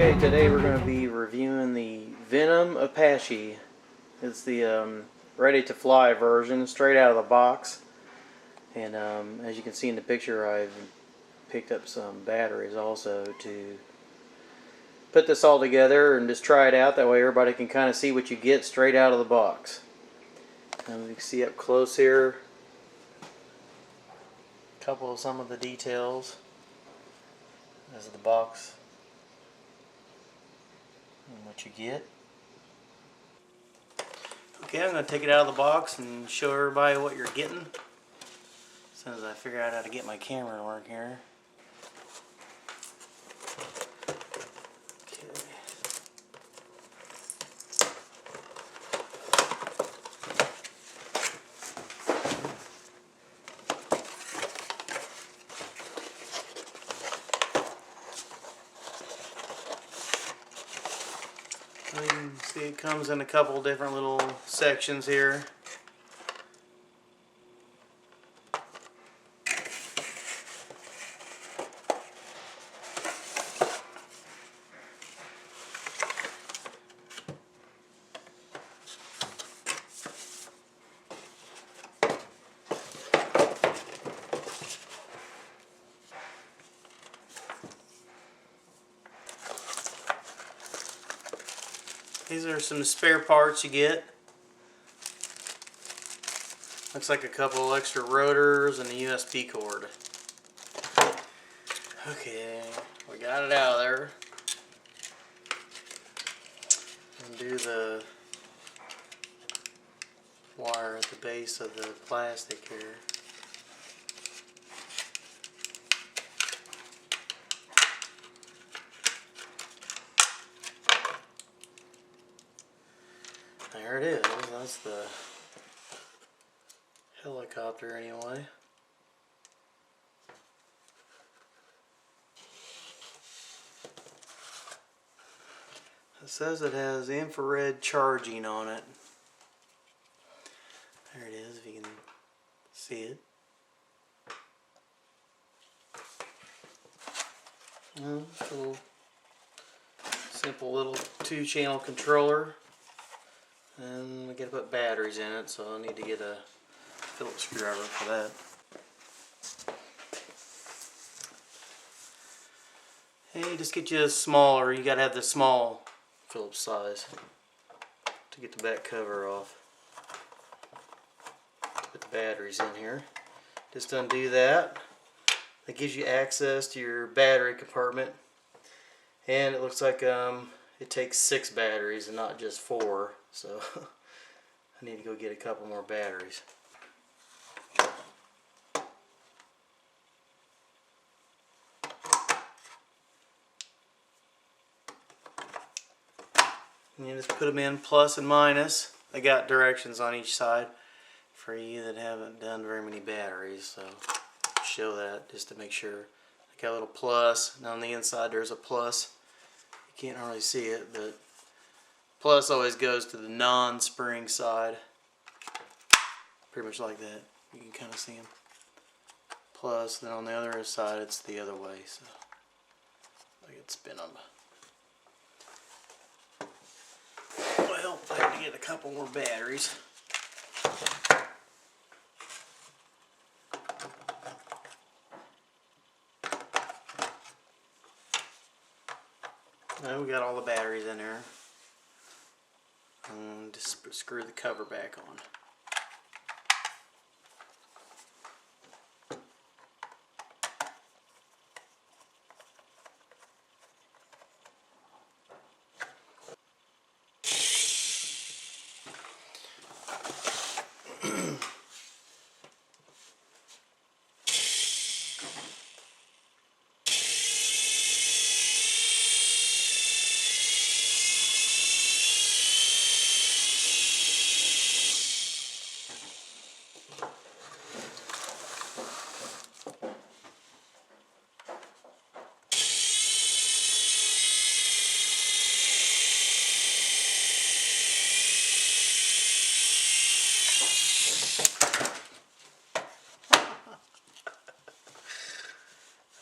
Okay, today we're going to be reviewing the Venom Apache. It's the ready to fly version, straight out of the box. And as you can see in the picture, I've picked up some batteries also to put this all together and just try it out. That way everybody can kind of see what you get straight out of the box. And you can see up close here a couple of some of the details as the box and what you get. Okay, I'm going to take it out of the box and show everybody what you're getting as soon as I figure out how to get my camera to work here. You can see it comes in a couple different little sections here. These are some spare parts you get. Looks like a couple extra rotors and a USB cord. Okay, we got it out of there. Undo the wire at the base of the plastic here. There it is. That's the helicopter anyway. It says it has infrared charging on it. There it is, if you can see it. It's a little simple little 2-channel controller. And we gotta put batteries in it, so I'll need to get a Phillips screwdriver for that. Hey, just get you a smaller, you gotta have the small Phillips size to get the back cover off. Put the batteries in here. Just undo that. That gives you access to your battery compartment. And it looks like it takes 6 batteries and not just 4. So I need to go get a couple more batteries. And you just put them in plus and minus. They got directions on each side for you that haven't done very many batteries, so show that just to make sure. I got a little plus, and on the inside there's a plus. You can't hardly see it, but plus always goes to the non-spring side. Pretty much like that. You can kind of see them. Plus, then on the other side it's the other way, so I can spin them. Well, I have to get a couple more batteries. Now we got all the batteries in there. And just screw the cover back on.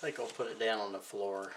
I think I'll put it down on the floor.